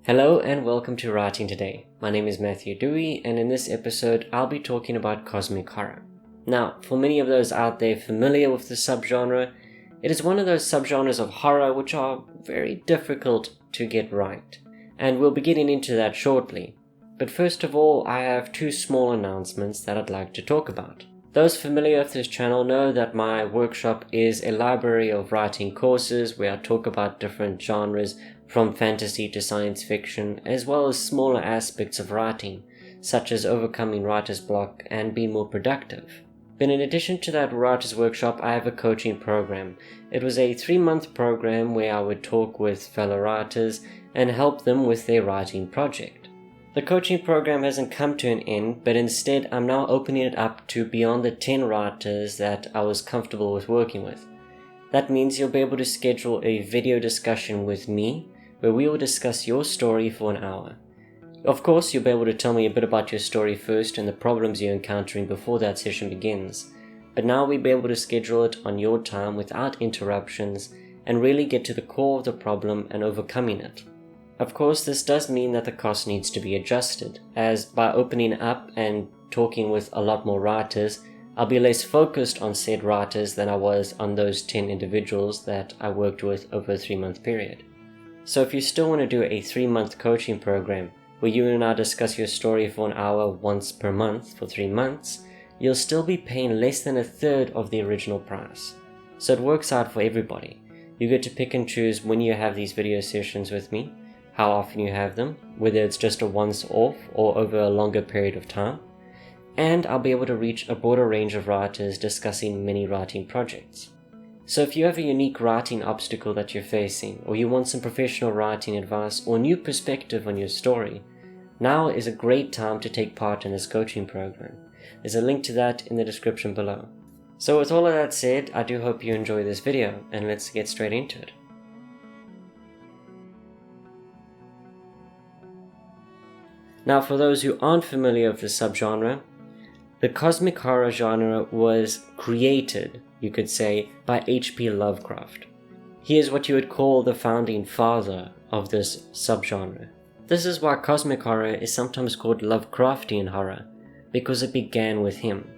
Hello and welcome to Writing Today. My name is Matthew Dewey, and in this episode I'll be talking about cosmic horror. Now, for many of those out there familiar with the subgenre, it is one of those subgenres of horror which are very difficult to get right, and we'll be getting into that shortly. But first of all, I have two small announcements that I'd like to talk about. Those familiar with this channel know that my workshop is a library of writing courses where I talk about different genres from fantasy to science fiction, as well as smaller aspects of writing, such as overcoming writer's block and being more productive. But in addition to that writer's workshop, I have a coaching program. It was a 3-month program where I would talk with fellow writers and help them with their writing project. The coaching program hasn't come to an end, but instead I'm now opening it up to beyond the 10 writers that I was comfortable with working with. That means you'll be able to schedule a video discussion with me, where we will discuss your story for an hour. Of course, you'll be able to tell me a bit about your story first and the problems you're encountering before that session begins. But now we'll be able to schedule it on your time without interruptions and really get to the core of the problem and overcoming it. Of course, this does mean that the cost needs to be adjusted, as by opening up and talking with a lot more writers, I'll be less focused on said writers than I was on those 10 individuals that I worked with over a 3-month period. So if you still want to do a 3-month coaching program where you and I discuss your story for an hour once per month for 3 months, you'll still be paying less than a third of the original price. So it works out for everybody. You get to pick and choose when you have these video sessions with me, how often you have them, whether it's just a once off or over a longer period of time, and I'll be able to reach a broader range of writers discussing many writing projects. So if you have a unique writing obstacle that you're facing, or you want some professional writing advice or new perspective on your story, now is a great time to take part in this coaching program. There's a link to that in the description below. So with all of that said, I do hope you enjoy this video, and let's get straight into it. Now, for those who aren't familiar with the subgenre, the cosmic horror genre was created, you could say, by H.P. Lovecraft. He is what you would call the founding father of this subgenre. This is why cosmic horror is sometimes called Lovecraftian horror, because it began with him.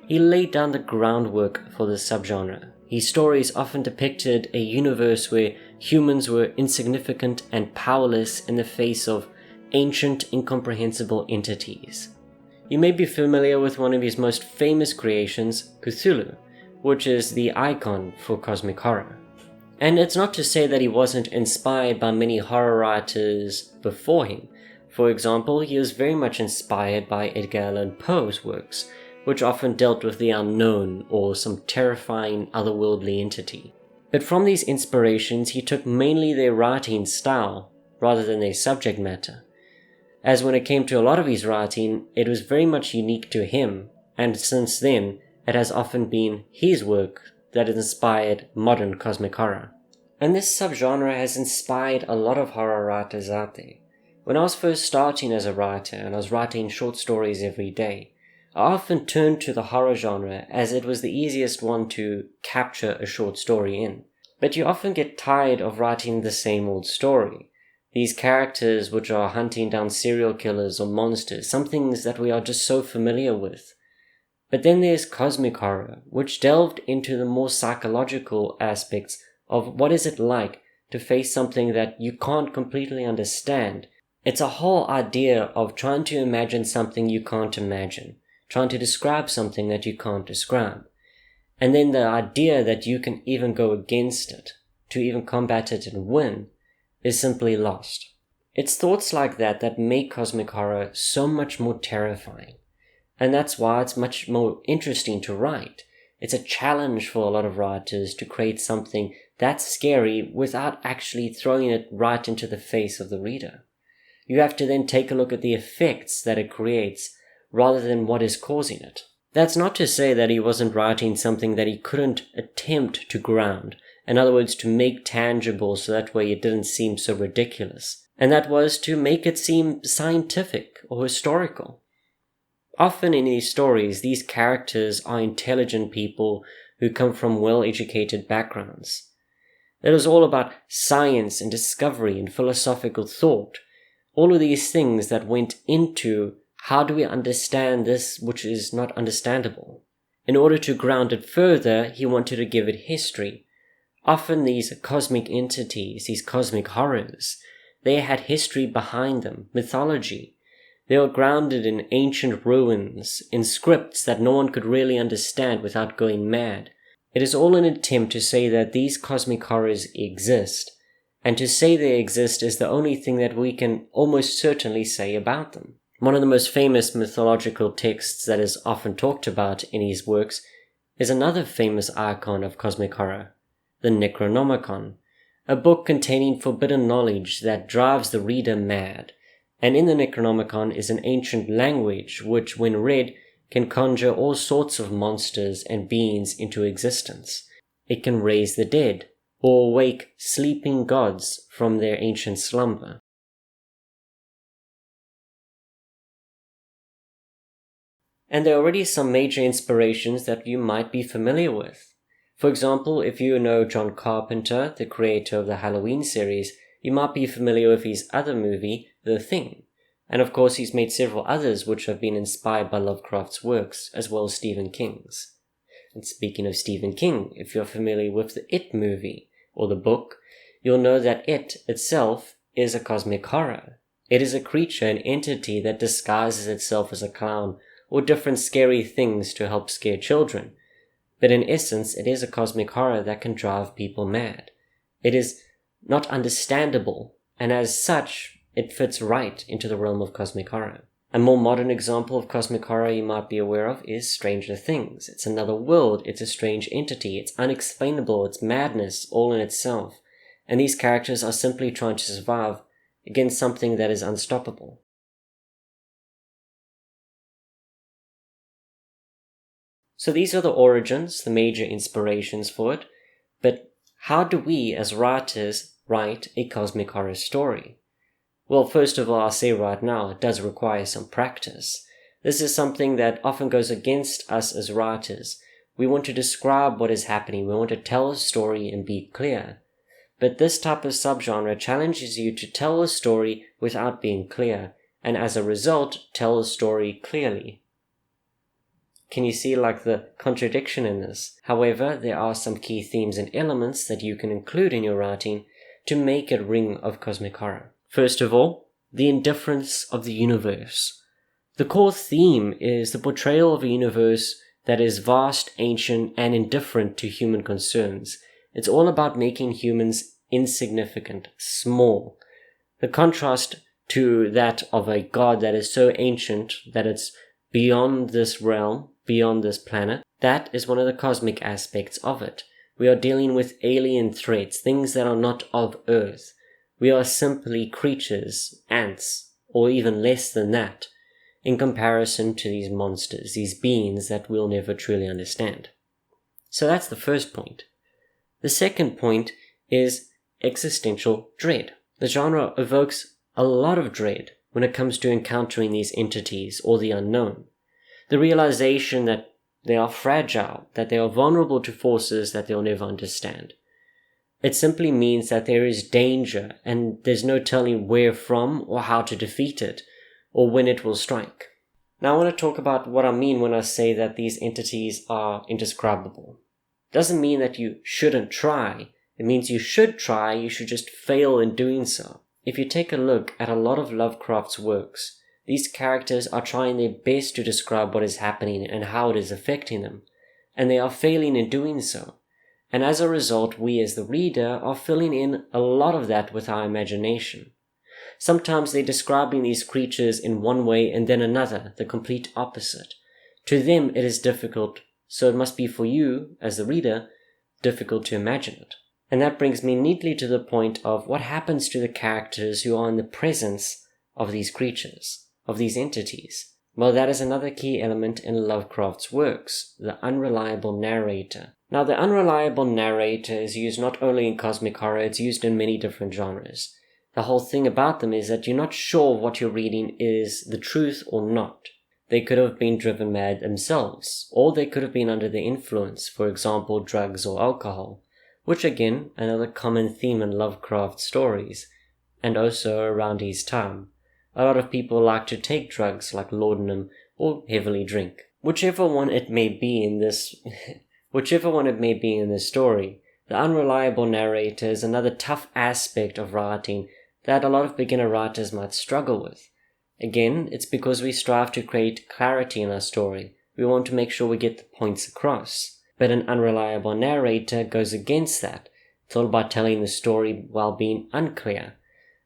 He laid down the groundwork for this subgenre. His stories often depicted a universe where humans were insignificant and powerless in the face of ancient, incomprehensible entities. You may be familiar with one of his most famous creations, Cthulhu, which is the icon for cosmic horror. And it's not to say that he wasn't inspired by many horror writers before him. For example, he was very much inspired by Edgar Allan Poe's works, which often dealt with the unknown or some terrifying otherworldly entity. But from these inspirations, he took mainly their writing style rather than their subject matter. As when it came to a lot of his writing, it was very much unique to him, and since then, it has often been his work that has inspired modern cosmic horror. And this subgenre has inspired a lot of horror writers out there. When I was first starting as a writer and I was writing short stories every day, I often turned to the horror genre as it was the easiest one to capture a short story in. But you often get tired of writing the same old story. These characters which are hunting down serial killers or monsters, some things that we are just so familiar with. But then there's cosmic horror, which delved into the more psychological aspects of what is it like to face something that you can't completely understand. It's a whole idea of trying to imagine something you can't imagine, trying to describe something that you can't describe. And then the idea that you can even go against it, to even combat it and win, is simply lost. It's thoughts like that that make cosmic horror so much more terrifying. And that's why it's much more interesting to write. It's a challenge for a lot of writers to create something that's scary without actually throwing it right into the face of the reader. You have to then take a look at the effects that it creates rather than what is causing it. That's not to say that he wasn't writing something that he couldn't attempt to ground. In other words, to make tangible so that way it didn't seem so ridiculous. And that was to make it seem scientific or historical. Often in these stories, these characters are intelligent people who come from well-educated backgrounds. It is all about science and discovery and philosophical thought, All of these things that went into how do we understand this which is not understandable. In order to ground it further, he wanted to give it history. Often these cosmic entities, these cosmic horrors, they had history behind them, mythology. They were grounded in ancient ruins, in scripts that no one could really understand without going mad. It is all an attempt to say that these cosmic horrors exist, and to say they exist is the only thing that we can almost certainly say about them. One of the most famous mythological texts that is often talked about in his works is another famous icon of cosmic horror, the Necronomicon, a book containing forbidden knowledge that drives the reader mad. And in the Necronomicon is an ancient language which, when read, can conjure all sorts of monsters and beings into existence. It can raise the dead, or wake sleeping gods from their ancient slumber. And there are already some major inspirations that you might be familiar with. For example, if you know John Carpenter, the creator of the Halloween series, you might be familiar with his other movie, The Thing. And of course he's made several others which have been inspired by Lovecraft's works, as well as Stephen King's. And speaking of Stephen King, if you're familiar with the It movie, or the book, you'll know that it itself is a cosmic horror. It is a creature, an entity that disguises itself as a clown, or different scary things to help scare children. But in essence, it is a cosmic horror that can drive people mad. It is not understandable, and as such, it fits right into the realm of cosmic horror. A more modern example of cosmic horror you might be aware of is Stranger Things. It's another world, it's a strange entity, it's unexplainable, it's madness all in itself. And these characters are simply trying to survive against something that is unstoppable. So these are the origins, the major inspirations for it, but how do we as writers write a cosmic horror story? Well, first of all, I'll say right now, it does require some practice. This is something that often goes against us as writers. We want to describe what is happening, we want to tell a story and be clear. But this type of subgenre challenges you to tell a story without being clear, and as a result, tell a story clearly. Can you see the contradiction in this? However, there are some key themes and elements that you can include in your writing to make it ring of cosmic horror. First of all, the indifference of the universe. The core theme is the portrayal of a universe that is vast, ancient, and indifferent to human concerns. It's all about making humans insignificant, small. The contrast to that of a god that is so ancient that it's beyond this realm, beyond this planet, that is one of the cosmic aspects of it. We are dealing with alien threats, things that are not of Earth. We are simply creatures, ants, or even less than that, in comparison to these monsters, these beings that we'll never truly understand. So that's the first point. The second point is existential dread. The genre evokes a lot of dread when it comes to encountering these entities or the unknown. The realization that they are fragile, that they are vulnerable to forces that they'll never understand. It simply means that there is danger and there's no telling where from or how to defeat it or when it will strike. Now I want to talk about what I mean when I say that these entities are indescribable. It doesn't mean that you shouldn't try. It means you should try, you should just fail in doing so. If you take a look at a lot of Lovecraft's works, these characters are trying their best to describe what is happening and how it is affecting them, and they are failing in doing so. And as a result, we as the reader are filling in a lot of that with our imagination. Sometimes they're describing these creatures in one way and then another, the complete opposite. To them it is difficult, so it must be for you, as the reader, difficult to imagine it. And that brings me neatly to the point of what happens to the characters who are in the presence of these creatures, of these entities. Well, that is another key element in Lovecraft's works, the unreliable narrator. Now, the unreliable narrator is used not only in cosmic horror, it's used in many different genres. The whole thing about them is that you're not sure what you're reading is the truth or not. They could have been driven mad themselves, or they could have been under the influence, for example, drugs or alcohol, which again, another common theme in Lovecraft stories, and also around his time. A lot of people like to take drugs like laudanum or heavily drink. Whichever one it may be in this story, the unreliable narrator is another tough aspect of writing that a lot of beginner writers might struggle with. Again, it's because we strive to create clarity in our story. We want to make sure we get the points across. But an unreliable narrator goes against that. It's all about telling the story while being unclear.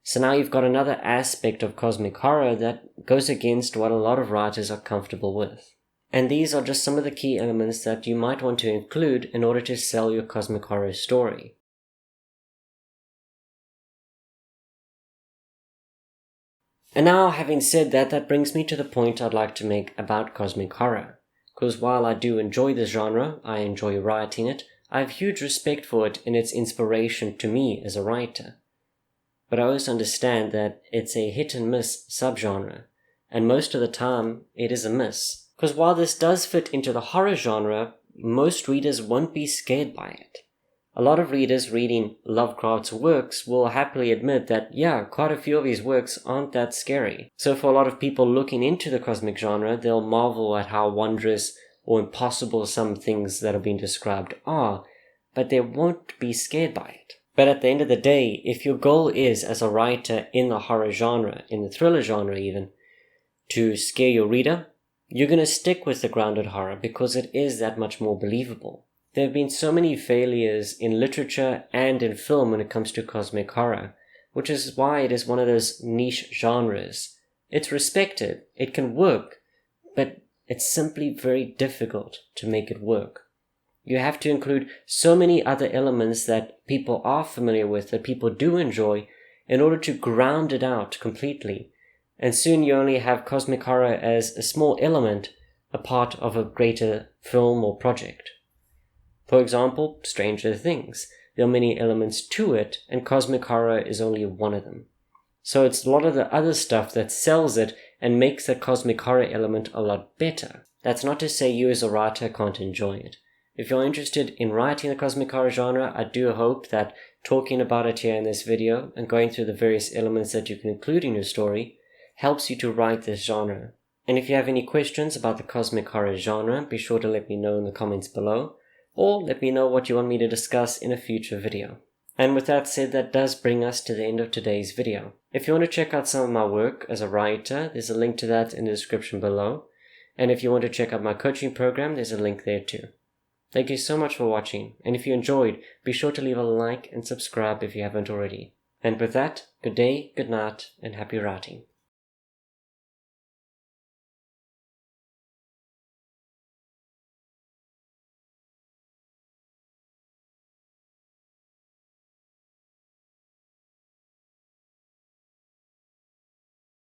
So now you've got another aspect of cosmic horror that goes against what a lot of writers are comfortable with. And these are just some of the key elements that you might want to include in order to sell your cosmic horror story. And now, having said that, that brings me to the point I'd like to make about cosmic horror. Because while I do enjoy this genre, I enjoy writing it, I have huge respect for it in its inspiration to me as a writer. But I also understand that it's a hit and miss subgenre, and most of the time it is a miss. Because while this does fit into the horror genre, most readers won't be scared by it. A lot of readers reading Lovecraft's works will happily admit that, yeah, quite a few of his works aren't that scary. So for a lot of people looking into the cosmic genre, they'll marvel at how wondrous or impossible some things that are being described are, but they won't be scared by it. But at the end of the day, if your goal is, as a writer in the horror genre, in the thriller genre even, to scare your reader, you're going to stick with the grounded horror because it is that much more believable. There have been so many failures in literature and in film when it comes to cosmic horror, which is why it is one of those niche genres. It's respected, it can work, but it's simply very difficult to make it work. You have to include so many other elements that people are familiar with, that people do enjoy, in order to ground it out completely. And soon you only have cosmic horror as a small element, a part of a greater film or project. For example, Stranger Things. There are many elements to it, and cosmic horror is only one of them. So it's a lot of the other stuff that sells it and makes the cosmic horror element a lot better. That's not to say you as a writer can't enjoy it. If you're interested in writing the cosmic horror genre, I do hope that talking about it here in this video and going through the various elements that you can include in your story helps you to write this genre. And if you have any questions about the cosmic horror genre, be sure to let me know in the comments below, or let me know what you want me to discuss in a future video. And with that said, that does bring us to the end of today's video. If you want to check out some of my work as a writer, there's a link to that in the description below. And if you want to check out my coaching program, there's a link there too. Thank you so much for watching, and if you enjoyed, be sure to leave a like and subscribe if you haven't already. And with that, good day, good night, and happy writing.